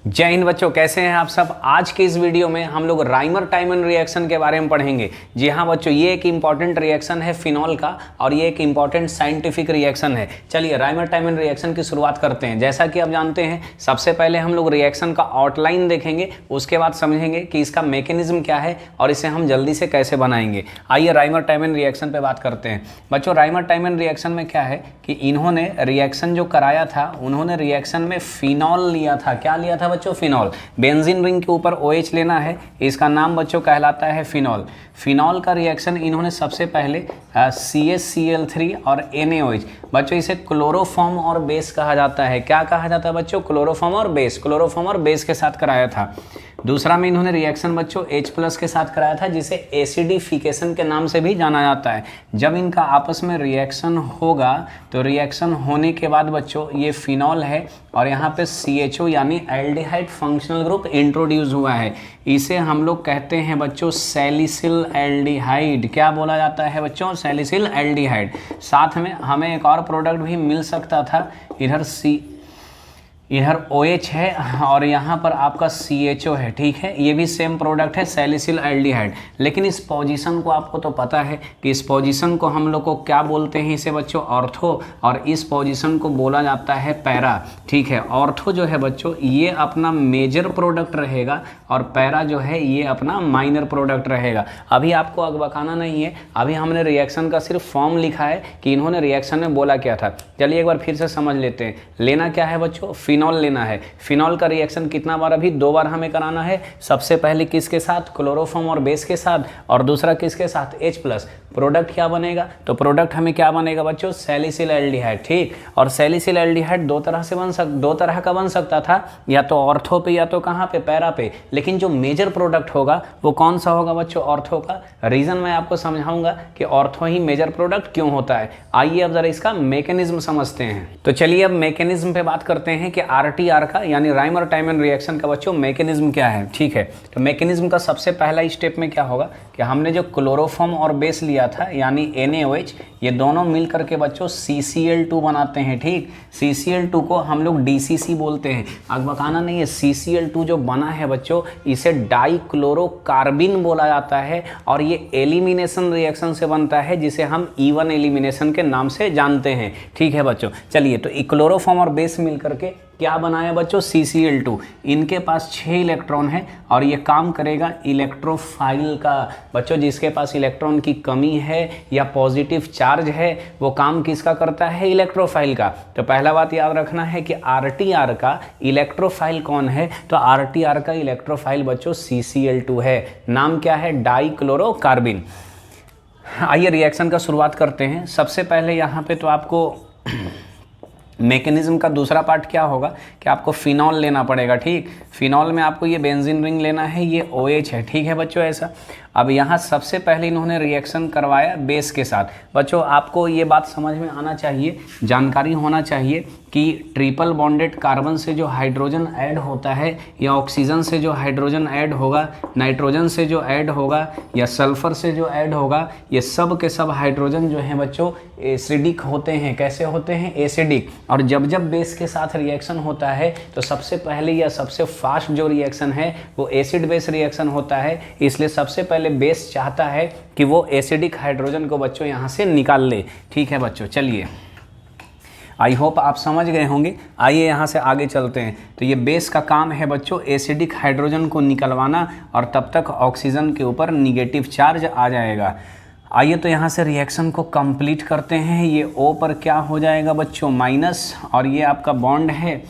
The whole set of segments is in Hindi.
जय हिंद बच्चों, कैसे हैं आप सब। आज के इस वीडियो में हम लोग राइमर टाइमन रिएक्शन के बारे में पढ़ेंगे। जी हाँ बच्चों, ये एक इंपॉर्टेंट रिएक्शन है फिनॉल का और ये एक इंपॉर्टेंट साइंटिफिक रिएक्शन है। चलिए राइमर टाइमन रिएक्शन की शुरुआत करते हैं। जैसा कि आप जानते हैं, सबसे पहले हम लोग रिएक्शन का आउटलाइन देखेंगे, उसके बाद समझेंगे कि इसका मैकेनिज्म क्या है और इसे हम जल्दी से कैसे बनाएंगे। आइए राइमर टाइमन रिएक्शन पर बात करते हैं। बच्चों राइमर टाइमन रिएक्शन में क्या है कि इन्होंने रिएक्शन जो कराया था, उन्होंने रिएक्शन में फिनॉल लिया था। क्या लिया था बच्चों? फिनॉल। बेंजीन रिंग के ऊपर OH लेना है, इसका नाम बच्चों कहलाता है फिनॉल। फिनॉल का रिएक्शन इन्होंने सबसे पहले CaCl3 और NaOH, बच्चों इसे क्लोरोफॉर्म और बेस कहा जाता है। क्या कहा जाता है बच्चों? क्लोरोफॉर्म और बेस। क्लोरोफॉर्म और बेस के साथ कराया था। दूसरा में इन्होंने रिएक्शन बच्चों H+ के साथ कराया था, जिसे एसिडिफिकेशन के नाम से भी जाना जाता है। जब इनका आपस में रिएक्शन होगा तो रिएक्शन होने के बाद बच्चों ये फिनॉल है और यहाँ पे CHO यानी एल्डिहाइड फंक्शनल ग्रुप इंट्रोड्यूस हुआ है। इसे हम लोग कहते हैं बच्चों सैलिसिल एल्डिहाइड। क्या बोला जाता है बच्चों? Salicyl aldehyde. साथ में हमें एक और प्रोडक्ट भी मिल सकता था, इधर OH है और यहाँ पर आपका CHO है। ठीक है, ये भी सेम प्रोडक्ट है सैलिसिल एल्डिहाइड। लेकिन इस पोजीशन को आपको तो पता है कि इस पोजीशन को हम लोग को क्या बोलते हैं इसे बच्चों? ऑर्थो। और इस पोजीशन को बोला जाता है पैरा। ठीक है, ऑर्थो जो है बच्चों ये अपना मेजर प्रोडक्ट रहेगा और पैरा जो है ये अपना माइनर प्रोडक्ट रहेगा। अभी आपको अगबकाना नहीं है, अभी हमने रिएक्शन का सिर्फ फॉर्म लिखा है कि इन्होंने रिएक्शन में बोला क्या था। चलिए एक बार फिर से समझ लेते हैं। लेना क्या है बच्चों? फिनॉल लेना है। फिनॉल का रिएक्शन कितना बार? अभी 2 बार हमें कराना है। सबसे पहले किसके साथ? क्लोरोफॉर्म और बेस के साथ, और दूसरा किसके साथ? H+। प्रोडक्ट क्या बनेगा? तो प्रोडक्ट हमें क्या बनेगा बच्चों? Salicyl aldehyde. ठीक, और सैलिसिल एल्डिहाइड दो तरह का बन सकता था, या तो ऑर्थो पे या तो कहाँ पे? पैरा पे। लेकिन जो मेजर प्रोडक्ट होगा वो कौन सा होगा बच्चों? ऑर्थो का। रीजन मैं आपको समझाऊंगा कि ऑर्थो ही मेजर प्रोडक्ट क्यों होता है। आइए अब जरा इसका मैकेनिज्म समझते हैं। तो चलिए अब मैकेनिज्म पे बात करते हैं कि RTR का यानी राइमर टाइमन रिएक्शन का बच्चों मैकेनिज्म क्या है। ठीक है, तो मैकेनिज्म का सबसे पहला स्टेप में क्या होगा कि हमने जो क्लोरोफॉर्म और बेस लिया था यानी NaOH, ये दोनों मिल करके बच्चों CCl2 बनाते हैं। ठीक, CCl2 को हम लोग DCC बोलते हैं। अगबकाना नहीं है, CCl2 जो बना है बच्चों इसे डाइक्लोरोकार्बिन बोला जाता है और ये एलिमिनेशन रिएक्शन से बनता है, जिसे हम E1 एलिमिनेशन के नाम से जानते हैं। ठीक है बच्चों, चलिए तो क्लोरोफॉर्म और बेस मिल करके क्या बनाया बच्चों? CCl2। इनके पास 6 इलेक्ट्रॉन है और ये काम करेगा इलेक्ट्रोफाइल का। बच्चों जिसके पास इलेक्ट्रॉन की कमी है या पॉजिटिव चार्ज है वो काम किसका करता है? इलेक्ट्रोफाइल का। तो पहला बात याद रखना है कि RTR का इलेक्ट्रोफाइल कौन है? तो RTR का इलेक्ट्रोफाइल बच्चों CCl2 है। नाम क्या है? डाइक्लोरोकार्बिन। आइए रिएक्शन का शुरुआत करते हैं। सबसे पहले यहाँ पे तो आपको मैकेनिज्म का दूसरा पार्ट क्या होगा कि आपको फिनॉल लेना पड़ेगा। ठीक, फिनॉल में आपको ये बेंजीन रिंग लेना है, ये OH है। ठीक है बच्चों, ऐसा। अब यहाँ सबसे पहले इन्होंने रिएक्शन करवाया बेस के साथ। बच्चों आपको ये बात समझ में आना चाहिए, जानकारी होना चाहिए कि ट्रिपल बॉन्डेड कार्बन से जो हाइड्रोजन ऐड होता है या ऑक्सीजन से जो हाइड्रोजन ऐड होगा, नाइट्रोजन से जो ऐड होगा या सल्फर से जो ऐड होगा, ये सब के सब हाइड्रोजन जो हैं बच्चों एसिडिक होते हैं। कैसे होते हैं? एसिडिक। और जब जब बेस के साथ रिएक्शन होता है तो सबसे पहले या सबसे फास्ट जो रिएक्शन है वो एसिड बेस रिएक्शन होता है। इसलिए सबसे पहले बेस चाहता है कि वो एसिडिक हाइड्रोजन को बच्चों यहाँ से निकाल ले। ठीक है बच्चों, चलिए आई होप आप समझ गए होंगे। आइए यहाँ से आगे चलते हैं। तो ये बेस का काम है बच्चों एसिडिक हाइड्रोजन को निकलवाना और तब तक ऑक्सीजन के ऊपर निगेटिव चार्ज आ जाएगा। आइए तो यहाँ से रिएक्शन को कंप्लीट करते हैं। ये O पर क्या हो जाएगा बच्चों? माइनस, और ये आपका बॉन्ड है।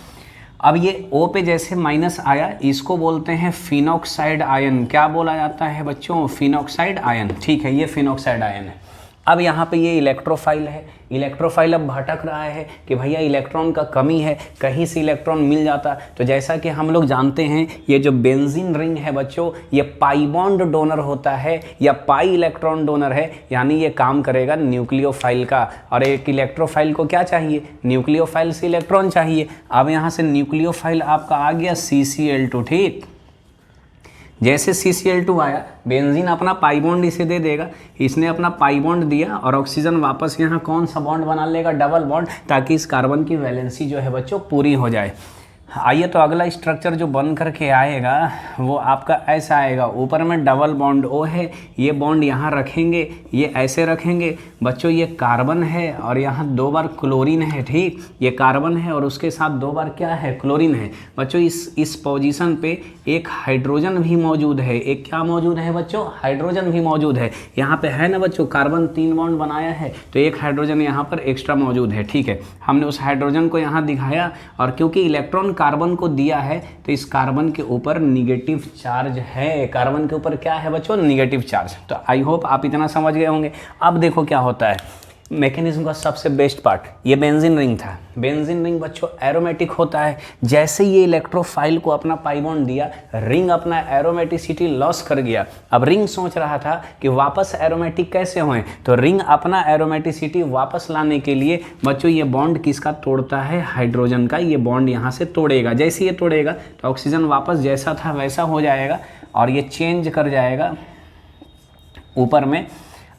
अब ये O पे जैसे माइनस आया, इसको बोलते हैं फिनॉक्साइड आयन। क्या बोला जाता है बच्चों? Phenoxide ion. ठीक है, ये फिनॉक्साइड आयन है। अब यहाँ पे ये इलेक्ट्रोफाइल है। इलेक्ट्रोफाइल अब भटक रहा है कि भैया इलेक्ट्रॉन का कमी है, कहीं से इलेक्ट्रॉन मिल जाता। तो जैसा कि हम लोग जानते हैं ये जो बेंजीन रिंग है बच्चों ये पाई बॉन्ड डोनर होता है या पाई इलेक्ट्रॉन डोनर है, यानी ये काम करेगा न्यूक्लियोफाइल का। और एक इलेक्ट्रोफाइल को क्या चाहिए? न्यूक्लियोफाइल से इलेक्ट्रॉन चाहिए। अब यहाँ से न्यूक्लियोफाइल आपका आ गया CCl2। ठीक, जैसे CCl2 आया, बेंजीन अपना पाई बॉन्ड इसे दे देगा, इसने अपना पाई बॉन्ड दिया और ऑक्सीजन वापस यहाँ कौन सा बॉन्ड बना लेगा? डबल बॉन्ड, ताकि इस कार्बन की वैलेंसी जो है बच्चों पूरी हो जाए। आइए तो अगला स्ट्रक्चर जो बन करके आएगा वो आपका ऐसा आएगा। ऊपर में डबल बॉन्ड ओ है, ये बॉन्ड यहाँ रखेंगे, ये ऐसे रखेंगे बच्चों। ये कार्बन है और यहाँ 2 बार क्लोरीन है, ठीक। ये कार्बन है और उसके साथ 2 बार क्या है, क्लोरीन है बच्चों। इस पोजीशन पे एक हाइड्रोजन भी मौजूद है। एक क्या मौजूद है बच्चों, हाइड्रोजन भी मौजूद है। यहाँ पे है ना बच्चों, कार्बन 3 बॉन्ड बनाया है तो एक हाइड्रोजन यहाँ पर एक्स्ट्रा मौजूद है, ठीक है। हमने उस हाइड्रोजन को यहाँ दिखाया और क्योंकि इलेक्ट्रॉन कार्बन को दिया है तो इस कार्बन के ऊपर निगेटिव चार्ज है। कार्बन के ऊपर क्या है बच्चों, निगेटिव चार्ज। तो आई होप आप इतना समझ गए होंगे। अब देखो क्या होता है मैकेनिज्म का सबसे बेस्ट पार्ट, ये बेंजीन रिंग था। बेंजीन रिंग बच्चों एरोमेटिक होता है। जैसे ये इलेक्ट्रोफाइल को अपना पाई बॉन्ड दिया, रिंग अपना एरोमेटिसिटी लॉस कर गया। अब रिंग सोच रहा था कि वापस एरोमेटिक कैसे हों, तो रिंग अपना एरोमेटिसिटी वापस लाने के लिए बच्चों ये बॉन्ड किसका तोड़ता है, हाइड्रोजन का। ये बॉन्ड यहाँ से तोड़ेगा। जैसे ये तोड़ेगा तो ऑक्सीजन वापस जैसा था वैसा हो जाएगा और ये चेंज कर जाएगा। ऊपर में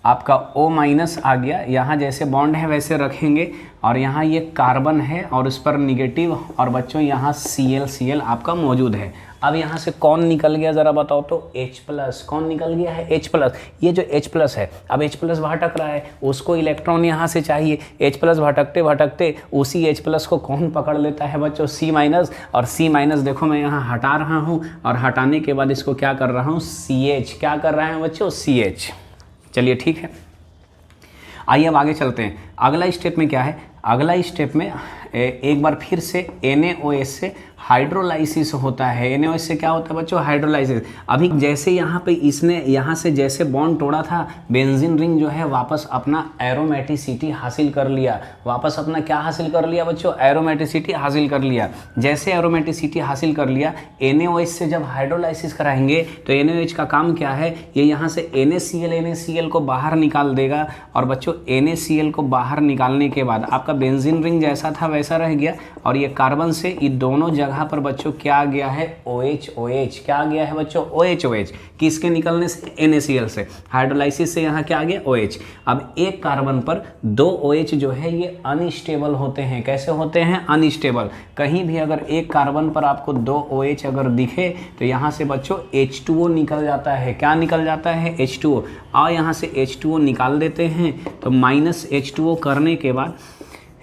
आपका O- आ गया, यहाँ जैसे बॉन्ड है वैसे रखेंगे और यहाँ ये कार्बन है और उस पर निगेटिव और बच्चों यहाँ Cl आपका मौजूद है। अब यहाँ से कौन निकल गया ज़रा बताओ तो, H+। कौन निकल गया है, H+। ये जो H+ है, अब H+ भटक रहा है, उसको इलेक्ट्रॉन यहाँ से चाहिए। H+ भटकते भटकते उसी H+ को कौन पकड़ लेता है बच्चों, C-। और C- देखो मैं यहाँ हटा रहा हूँ और हटाने के बाद इसको क्या कर रहा हूँ, CH। क्या कर रहे हैं बच्चों, CH। चलिए ठीक है, आइए अब आगे चलते हैं। अगला स्टेप में क्या है, अगला स्टेप में एक बार फिर से NaOH से हाइड्रोलाइसिस होता है। NaOH से क्या होता है बच्चों, हाइड्रोलाइसिस। अभी जैसे यहाँ पे इसने यहाँ से जैसे बॉन्ड तोड़ा था, बेंजीन रिंग जो है वापस अपना एरोमेटिसिटी हासिल कर लिया। वापस अपना क्या हासिल कर लिया बच्चों, एरोमेटिसिटी हासिल कर लिया। जैसे एरोमेटिसिटी हासिल कर लिया, NaOH से जब हाइड्रोलाइसिस कराएंगे तो NaOH का काम क्या है, ये यहाँ से NaCl को बाहर निकाल देगा। और बच्चों NaCl को बाहर निकालने के बाद आपका बेंजीन रिंग जैसा था वैसा रह गया और ये कार्बन से ये दोनों जगह पर बच्चों क्या आ गया है, OH। क्या आ गया है बच्चों, OH। किसके निकलने से, NaCl से। हाइड्रोलाइसिस से यहाँ क्या आ गया, OH। अब एक कार्बन पर 2 OH जो है ये अनस्टेबल होते हैं। कैसे होते हैं, अनस्टेबल। कहीं भी अगर एक कार्बन पर आपको 2 OH अगर दिखे तो यहाँ से बच्चों H2O निकल जाता है। क्या निकल जाता है, H2O। और यहाँ से H2O निकाल देते हैं तो -H2O करने के बाद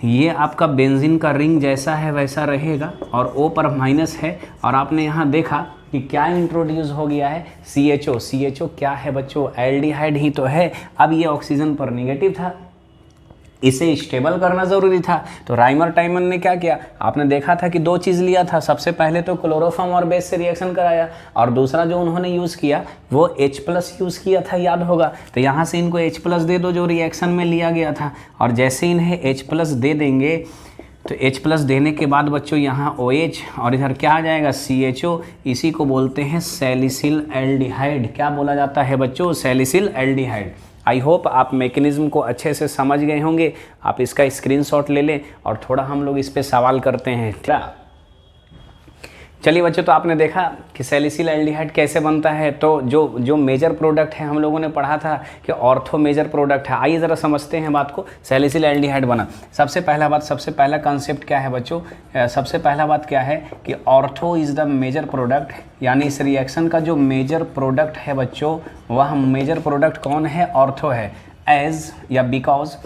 ये आपका बेंजीन का रिंग जैसा है वैसा रहेगा और O पर माइनस है। और आपने यहाँ देखा कि क्या इंट्रोड्यूस हो गया है, CHO क्या है बच्चों, एल्डिहाइड ही तो है। अब ये ऑक्सीजन पर निगेटिव था, इसे स्टेबल करना ज़रूरी था। तो राइमर टाइमन ने क्या किया, आपने देखा था कि 2 चीज़ लिया था। सबसे पहले तो क्लोरोफॉर्म और बेस से रिएक्शन कराया और दूसरा जो उन्होंने यूज़ किया वो H+ यूज़ किया था, याद होगा। तो यहाँ से इनको H+ दे दो जो रिएक्शन में लिया गया था। और जैसे इन्हें H+ दे देंगे तो H+ देने के बाद बच्चों यहाँ OH और इधर क्या आ जाएगा, CHO। इसी को बोलते हैं सैलिसिल एल्डिहाइड। क्या बोला जाता है बच्चों, सैलिसिल एल्डिहाइड। आई होप आप मैकेनिज्म को अच्छे से समझ गए होंगे। आप इसका स्क्रीनशॉट ले लें और थोड़ा हम लोग इस पे सवाल करते हैं। क्या, चलिए बच्चों, तो आपने देखा कि सैलिसिल एल्डिहाइड कैसे बनता है। तो जो मेजर प्रोडक्ट है हम लोगों ने पढ़ा था कि ऑर्थो मेजर प्रोडक्ट है। आइए ज़रा समझते हैं बात को। सैलिसिल एल्डिहाइड बना, सबसे पहला कंसेप्ट क्या है बच्चों, सबसे पहला बात क्या है कि ortho is the major product, यानी इस रिएक्शन का जो मेजर प्रोडक्ट है बच्चों, वह मेजर प्रोडक्ट कौन है, ऑर्थो है। एज या बिकॉज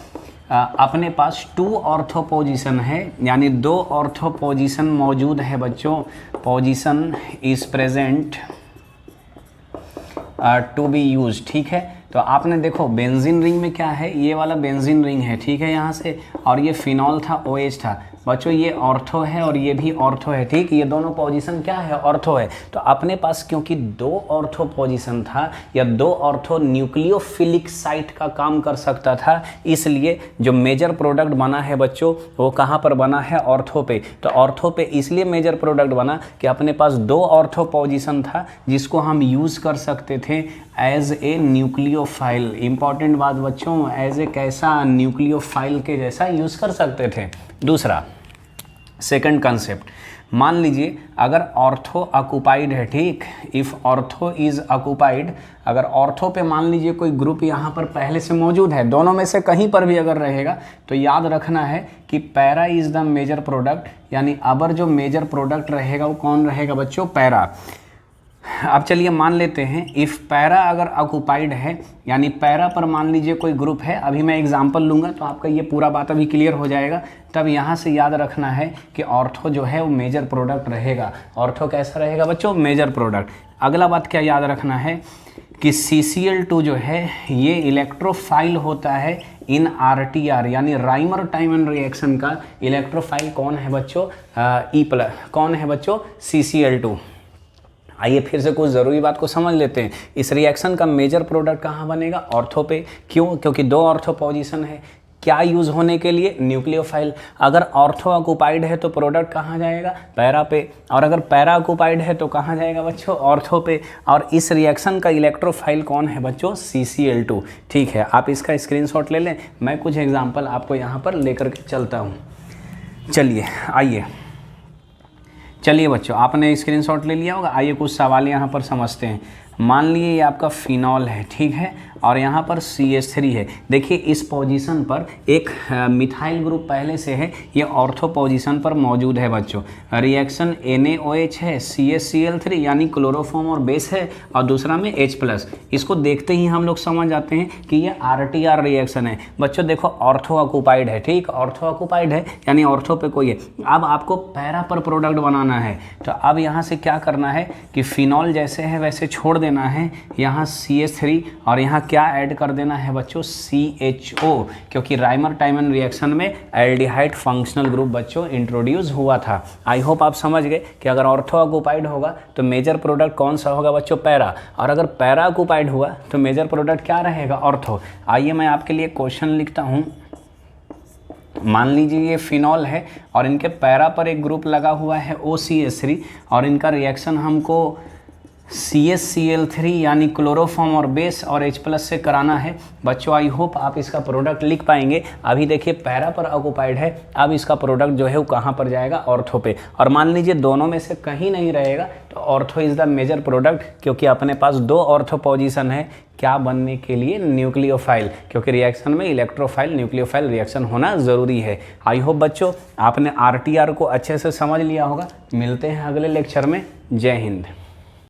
अपने पास 2 ऑर्थो पोजीशन है, यानी 2 ऑर्थो पोजीशन मौजूद है बच्चों। Position is present to be use, ठीक है। तो आपने देखो बेंजीन रिंग में क्या है, ये वाला बेंजीन रिंग है, ठीक है यहाँ से, और ये फिनॉल था, OH था बच्चों। ये ऑर्थो है और ये भी ऑर्थो है, ठीक। ये दोनों पोजीशन क्या है, ऑर्थो है। तो अपने पास क्योंकि 2 ऑर्थो पोजीशन था या 2 ऑर्थो न्यूक्लियोफिलिक साइट का काम कर सकता था, इसलिए जो मेजर प्रोडक्ट बना है बच्चों वो कहाँ पर बना है, ऑर्थो पे। तो ऑर्थो पे इसलिए मेजर प्रोडक्ट बना कि अपने पास 2 ऑर्थो पोजीशन था जिसको हम यूज़ कर सकते थे एज ए न्यूक्लियोफाइल। इंपॉर्टेंट बात बच्चों, एज ए कैसा, न्यूक्लियोफाइल के जैसा यूज़ कर सकते थे। दूसरा सेकंड कंसेप्ट, मान लीजिए अगर ऑर्थो ऑक्युपाइड है, ठीक, इफ़ ऑर्थो इज़ ऑक्युपाइड, अगर ऑर्थो पे मान लीजिए कोई ग्रुप यहाँ पर पहले से मौजूद है, दोनों में से कहीं पर भी अगर रहेगा तो याद रखना है कि para is the major product, यानी अबर जो मेजर प्रोडक्ट रहेगा वो कौन रहेगा बच्चों, पैरा। अब चलिए मान लेते हैं इफ़ पैरा अगर ऑक्युपाइड है, यानी पैरा पर मान लीजिए कोई ग्रुप है, अभी मैं एग्जांपल लूँगा तो आपका ये पूरा बात अभी क्लियर हो जाएगा। तब यहाँ से याद रखना है कि ऑर्थो जो है वो मेजर प्रोडक्ट रहेगा। ऑर्थो कैसा रहेगा बच्चों, मेजर प्रोडक्ट। अगला बात क्या याद रखना है कि CCl2 जो है ये इलेक्ट्रोफाइल होता है इन RTR, यानी राइमर टाइमन रिएक्शन का इलेक्ट्रोफाइल कौन है बच्चों, E+, कौन है बच्चों, CCl2। आइए फिर से कुछ ज़रूरी बात को समझ लेते हैं। इस रिएक्शन का मेजर प्रोडक्ट कहाँ बनेगा, ऑर्थो पे। क्यों, क्योंकि 2 ऑर्थो पोजीशन है। क्या यूज़ होने के लिए, न्यूक्लियोफाइल। अगर ऑर्थो ऑक्युपाइड है तो प्रोडक्ट कहाँ जाएगा, पैरा पे, और अगर पैरा ऑक्युपाइड है तो कहाँ जाएगा बच्चों, ऑर्थो पे। और इस रिएक्शन का इलेक्ट्रोफाइल कौन है बच्चों, CCl2। ठीक है, आप इसका स्क्रीनशॉट ले लें, मैं कुछ एग्जाम्पल आपको यहाँ पर लेकर के चलता हूँ। चलिए आइए, चलिए बच्चों आपने स्क्रीनशॉट ले लिया होगा। आइए कुछ सवाल यहाँ पर समझते हैं। मान लीजिए ये आपका फिनॉल है, ठीक है, और यहाँ पर CH3 है। देखिए इस पोजीशन पर एक मिथाइल ग्रुप पहले से है, ये ऑर्थो पोजीशन पर मौजूद है बच्चों। रिएक्शन NaOH है, CHCl3 यानी क्लोरोफॉर्म और बेस है, और दूसरा में H+। इसको देखते ही हम लोग समझ जाते हैं कि ये RTR रिएक्शन है। बच्चों देखो ऑर्थो ऑक्युपाइड है, ठीक, ऑर्थो ऑक्युपाइड है यानी ऑर्थो पे कोई है। अब आपको पैरा पर प्रोडक्ट बनाना है, तो अब यहाँ से क्या करना है कि फिनॉल जैसे है वैसे छोड़ देना है, यहाँ CH3 और यहाँ क्या ऐड कर देना है बच्चों, CHO, क्योंकि राइमर टाइमन रिएक्शन में एल्डिहाइड फंक्शनल ग्रुप बच्चों इंट्रोड्यूस हुआ था। आई होप आप समझ गए कि अगर ऑर्थो ऑक्युपाइड होगा तो मेजर प्रोडक्ट कौन सा होगा बच्चों, पैरा, और अगर पैरा ऑक्युपाइड हुआ तो मेजर प्रोडक्ट क्या रहेगा, ऑर्थो। आइए मैं आपके लिए क्वेश्चन लिखता हूँ। मान लीजिए ये फिनॉल है और इनके पैरा पर एक ग्रुप लगा हुआ है OCH3, और इनका रिएक्शन हमको CHCl3 यानी क्लोरोफॉर्म और बेस और H+ से कराना है बच्चों। आई होप आप इसका प्रोडक्ट लिख पाएंगे। अभी देखिए पैरा पर ऑक्युपाइड है, अब इसका प्रोडक्ट जो है वो कहाँ पर जाएगा, ऑर्थो पे। और मान लीजिए दोनों में से कहीं नहीं रहेगा तो ortho is the major product, क्योंकि अपने पास 2 ऑर्थो पोजीशन है क्या बनने के लिए, न्यूक्लियोफाइल, क्योंकि रिएक्शन में इलेक्ट्रोफाइल न्यूक्लियोफाइल रिएक्शन होना ज़रूरी है। आई होप बच्चों आपने RTR को अच्छे से समझ लिया होगा। मिलते हैं अगले लेक्चर में। जय हिंद।